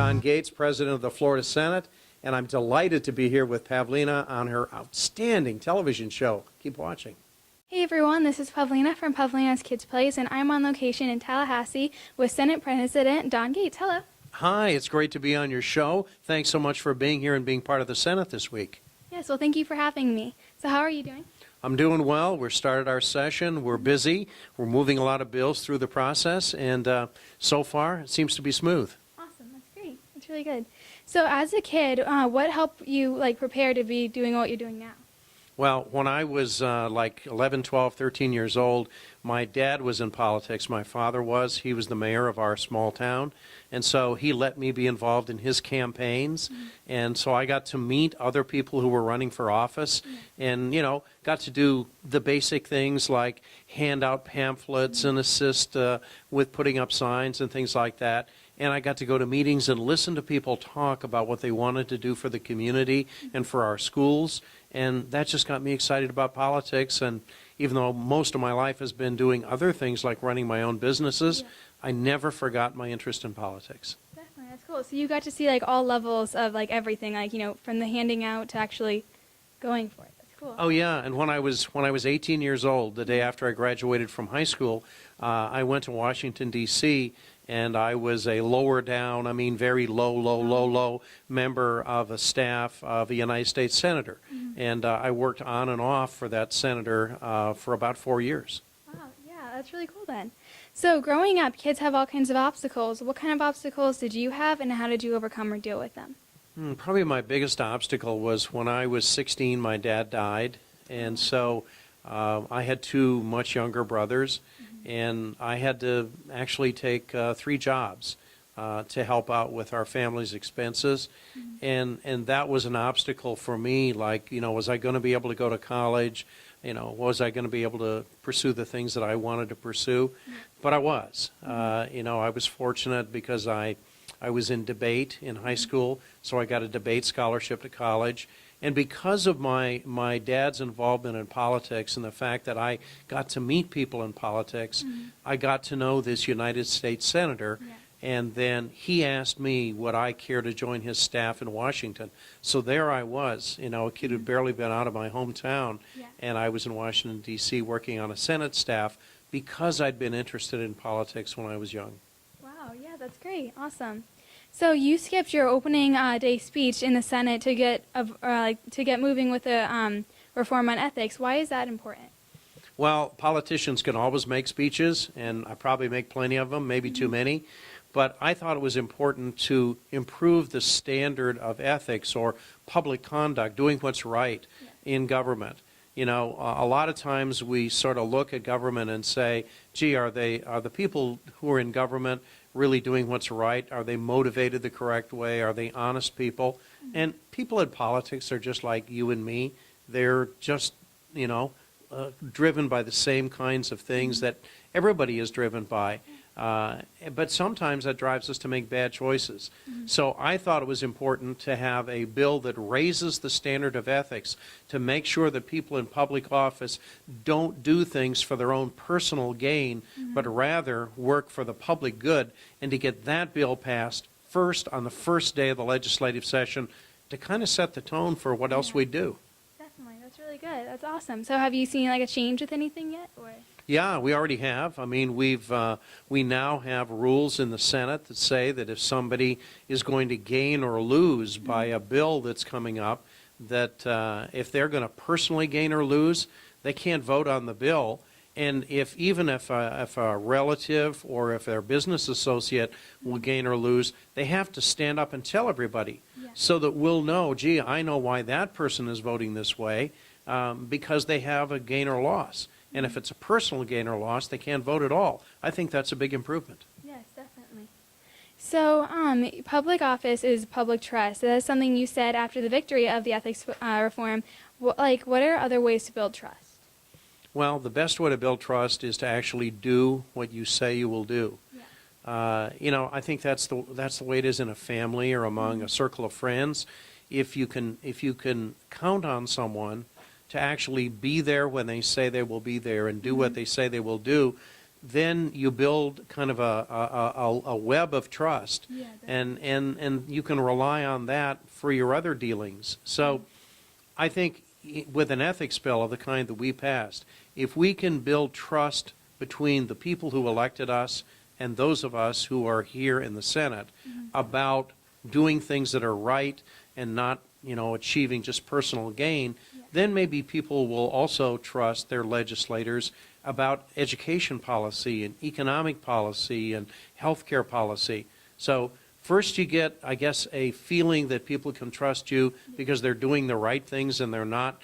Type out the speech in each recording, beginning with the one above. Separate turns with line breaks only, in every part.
Don Gaetz, President of the Florida Senate, and I'm delighted to be here with Pavlina on her outstanding television show. Keep watching.
Hey everyone, this is Pavlina from Pavlina's Kids Plays, and I'm on location in Tallahassee with Senate President Don Gaetz. Hello.
Hi, it's great to be on your show. Thanks so much for being here and being part of the Senate this week.
Yes, well, thank you for having me. So how are you doing?
I'm doing well. We've started our session. We're busy. We're moving a lot of bills through the process, and so far it seems to be smooth.
Awesome, that's great. That's really good. So as a kid, what helped you prepare to be doing what you're doing now?
Well, when I was like 11, 12, 13 years old, my dad was in politics. My father was. He was the mayor of our small town. And so he let me be involved in his campaigns. Mm-hmm. And so I got to meet other people who were running for office and, got to do the basic things like hand out pamphlets and assist with putting up signs and things like that. And I got to go to meetings and listen to people talk about what they wanted to do for the community and for our schools. And that just got me excited about politics. And even though most of my life has been doing other things like running my own businesses, I never forgot my interest in politics.
Definitely, that's cool. So you got to see all levels of everything, from the handing out to actually going for it. That's cool.
Oh yeah, and when I was 18 years old, the day after I graduated from high school, I went to Washington, D.C., and I was a lower down, very low member of a staff of a United States senator. Mm-hmm. And I worked on and off for that senator for about 4 years.
Wow, yeah, that's really cool then. So growing up, kids have all kinds of obstacles. What kind of obstacles did you have, and how did you overcome or deal with them?
Probably my biggest obstacle was when I was 16, my dad died. And so I had two much younger brothers. And I had to actually take 3 jobs to help out with our family's expenses. Mm-hmm. And that was an obstacle for me, was I going to be able to go to college? Was I going to be able to pursue the things that I wanted to pursue? Mm-hmm. But I was. I was fortunate because I was in debate in high school, so I got a debate scholarship to college. And because of my dad's involvement in politics and the fact that I got to meet people in politics, I got to know this United States senator, and then he asked me would I care to join his staff in Washington. So there I was, a kid who'd barely been out of my hometown, and I was in Washington, D.C. working on a Senate staff because I'd been interested in politics when I was young.
Wow, yeah, that's great. Awesome. So you skipped your opening day speech in the Senate to get moving with the reform on ethics. Why is that important?
Well, politicians can always make speeches, and I probably make plenty of them, maybe too many. But I thought it was important to improve the standard of ethics or public conduct, doing what's right in government. A lot of times we sort of look at government and say, gee, are the people who are in government really doing what's right? Are they motivated the correct way? Are they honest people? And people in politics are just like you and me. They're just, driven by the same kinds of things that everybody is driven by. But sometimes that drives us to make bad choices. So I thought it was important to have a bill that raises the standard of ethics to make sure that people in public office don't do things for their own personal gain, but rather work for the public good, and to get that bill passed first on the first day of the legislative session to kind of set the tone for what else we do.
Definitely. That's really good. That's awesome. So have you seen a change with anything yet? Or?
Yeah, we already have. We now have rules in the Senate that say that if somebody is going to gain or lose by a bill that's coming up, that if they're going to personally gain or lose, they can't vote on the bill. And if a relative or if their business associate will gain or lose, they have to stand up and tell everybody so that we'll know, gee, I know why that person is voting this way because they have a gain or loss. And if it's a personal gain or loss, they can't vote at all. I think that's a big improvement.
Yes, definitely. So public office is public trust. That's something you said after the victory of the ethics reform. What are other ways to build trust?
Well, the best way to build trust is to actually do what you say you will do. I think that's the way it is in a family or among a circle of friends. If you can count on someone to actually be there when they say they will be there and do what they say they will do, then you build kind of a web of trust,
Yeah,
and you can rely on that for your other dealings. So I think with an ethics bill of the kind that we passed, if we can build trust between the people who elected us and those of us who are here in the Senate about doing things that are right and not, achieving just personal gain, then maybe people will also trust their legislators about education policy and economic policy and healthcare policy. So first you get, I guess, a feeling that people can trust you because they're doing the right things and they're not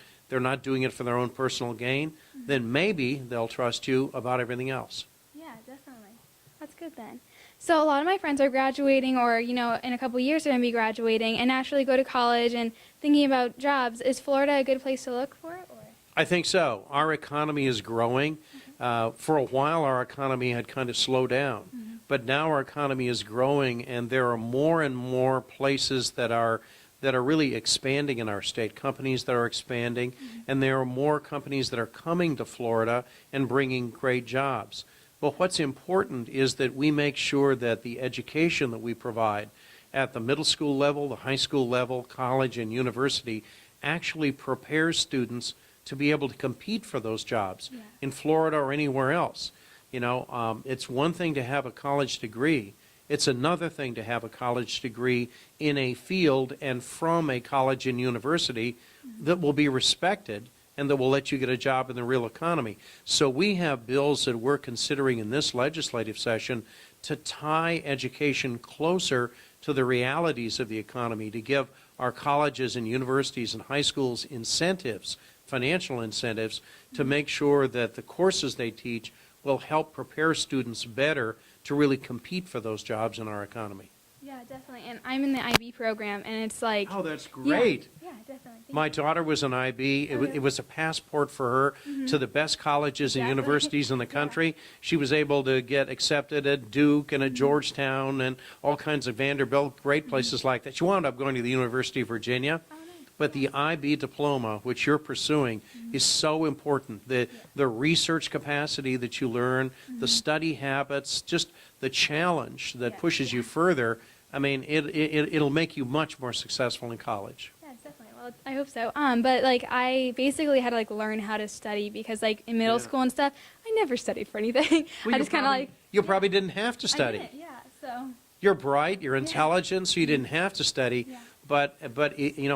doing it for their own personal gain. Then maybe they'll trust you about everything else.
Yeah, definitely. That's good then. So a lot of my friends are graduating, or, in a couple years they're going to be graduating and actually go to college and thinking about jobs. Is Florida a good place to look for it? Or?
I think so. Our economy is growing. For a while, our economy had kind of slowed down. But now our economy is growing, and there are more and more places that are really expanding in our state, companies that are expanding, and there are more companies that are coming to Florida and bringing great jobs. But what's important is that we make sure that the education that we provide at the middle school level, the high school level, college, and university actually prepares students to be able to compete for those jobs in Florida or anywhere else. It's one thing to have a college degree. It's another thing to have a college degree in a field and from a college and university that will be respected and that will let you get a job in the real economy. So we have bills that we're considering in this legislative session to tie education closer to the realities of the economy, to give our colleges and universities and high schools incentives, financial incentives, to make sure that the courses they teach will help prepare students better to really compete for those jobs in our economy.
Yeah, definitely. And I'm in the IB program, and it's like...
Oh, that's great.
Yeah, definitely.
My daughter was an IB. It was a passport for her to the best colleges and universities in the country. She was able to get accepted at Duke and at Georgetown and all kinds of Vanderbilt, great places like that. She wound up going to the University of Virginia.
Oh, nice.
But the IB diploma, which you're pursuing, is so important. The research capacity that you learn, the study habits, just the challenge that pushes you further. I mean, it'll make you much more successful in college.
Yeah, definitely. Well, I hope so. But I basically had to learn how to study because in middle school and stuff, I never studied for anything.
Well,
I just kind of
You probably didn't have to study.
I didn't, yeah. So.
You're bright, you're intelligent, so you didn't have to study.
Yeah.
But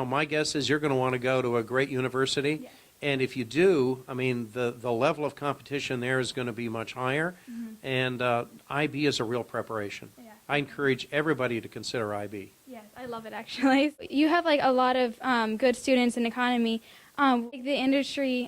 my guess is you're going to want to go to a great university.
Yeah.
And if you do, I mean, the level of competition there is going to be much higher. And IB is a real preparation.
Yeah.
I encourage everybody to consider IB.
Yes, I love it actually. You have a lot of good students in economy. The industry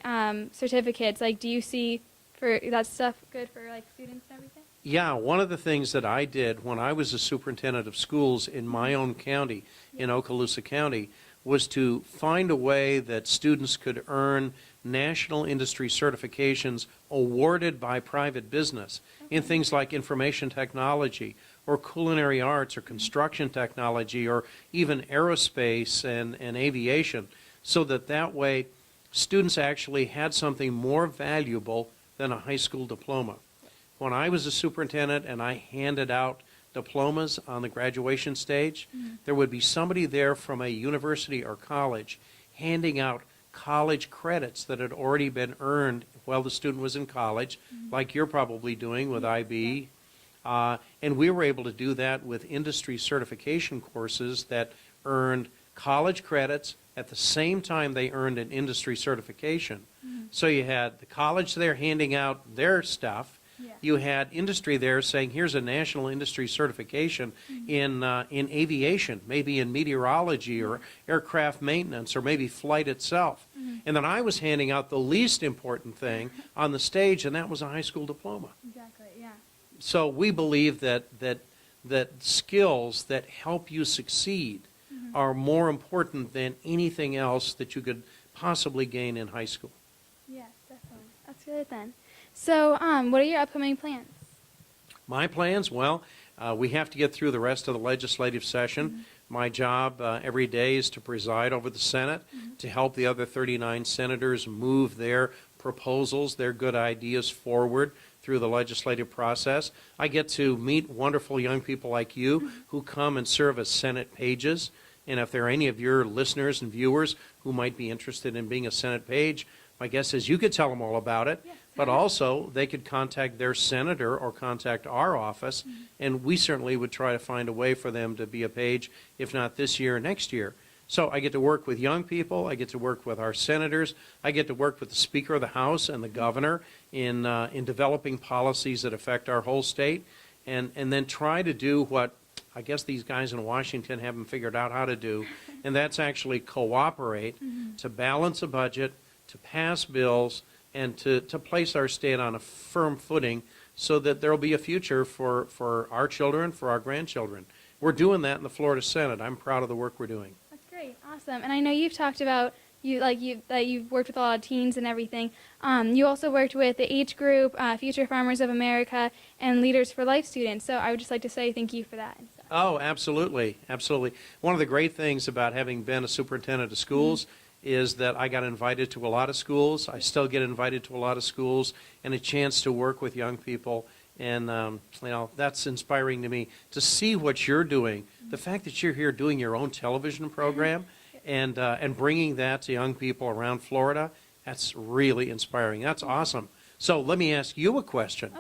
certificates, do you see for that stuff good for students and everything?
Yeah, one of the things that I did when I was a superintendent of schools in my own county, in Okaloosa County, was to find a way that students could earn national industry certifications awarded by private business in things like information technology or culinary arts or construction technology or even aerospace and aviation, so that way students actually had something more valuable than a high school diploma. When I was a superintendent and I handed out diplomas on the graduation stage, there would be somebody there from a university or college handing out college credits that had already been earned while the student was in college, like you're probably doing with IB. And we were able to do that with industry certification courses that earned college credits at the same time they earned an industry certification. So you had the college there handing out their stuff. You had industry there saying, here's a national industry certification in aviation, maybe in meteorology or aircraft maintenance or maybe flight itself. And then I was handing out the least important thing on the stage, and that was a high school diploma.
Exactly, yeah.
So we believe that skills that help you succeed are more important than anything else that you could possibly gain in high school.
Yes, definitely. That's good then. So, what are your upcoming plans?
My plans? Well, we have to get through the rest of the legislative session. My job every day is to preside over the Senate, to help the other 39 senators move their proposals, their good ideas forward through the legislative process. I get to meet wonderful young people like you who come and serve as Senate pages. And if there are any of your listeners and viewers who might be interested in being a Senate page, my guess is you could tell them all about it.
Yes.
But also, they could contact their senator or contact our office, and we certainly would try to find a way for them to be a page, if not this year, next year. So I get to work with young people, I get to work with our senators, I get to work with the Speaker of the House and the governor in developing policies that affect our whole state, and then try to do what I guess these guys in Washington haven't figured out how to do, and that's actually cooperate to balance a budget, to pass bills, and to place our state on a firm footing so that there will be a future for our children, for our grandchildren. We're doing that in the Florida Senate. I'm proud of the work we're doing.
That's great, awesome. And I know you've talked about that you've worked with a lot of teens and everything. You also worked with the Age Group, Future Farmers of America, and Leaders for Life students. So I would just like to say thank you for that.
Oh, absolutely, absolutely. One of the great things about having been a superintendent of schools is that I got invited to a lot of schools. I still get invited to a lot of schools, and a chance to work with young people. And, that's inspiring to me to see what you're doing. The fact that you're here doing your own television program and bringing that to young people around Florida, that's really inspiring. That's awesome. So let me ask you a question,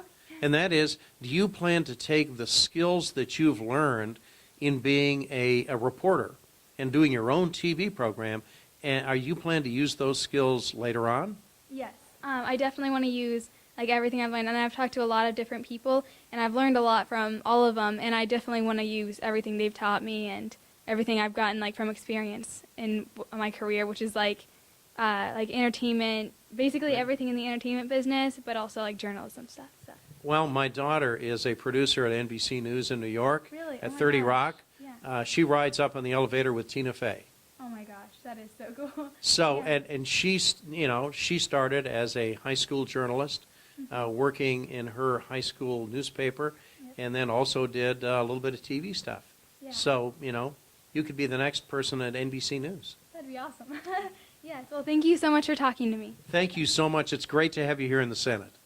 and that is, do you plan to take the skills that you've learned in being a reporter and doing your own TV program, and are you planning to use those skills later on?
Yes, I definitely want to use everything I've learned, and I've talked to a lot of different people, and I've learned a lot from all of them, and I definitely want to use everything they've taught me and everything I've gotten from experience in my career, which is entertainment, basically everything in the entertainment business, but also journalism stuff. So.
Well, my daughter is a producer at NBC News in New York.
Really?
At
Oh my
30
gosh.
Rock.
Yeah.
She rides up on the elevator with Tina Fey.
Oh my gosh, that is so cool.
So,
Yeah.
and she's, she started as a high school journalist, working in her high school newspaper, and then also did a little bit of TV stuff.
Yeah.
So, you could be the next person at NBC News.
That'd be awesome. Yes, well, thank you so much for talking to me.
Thank you so much. It's great to have you here in the Senate.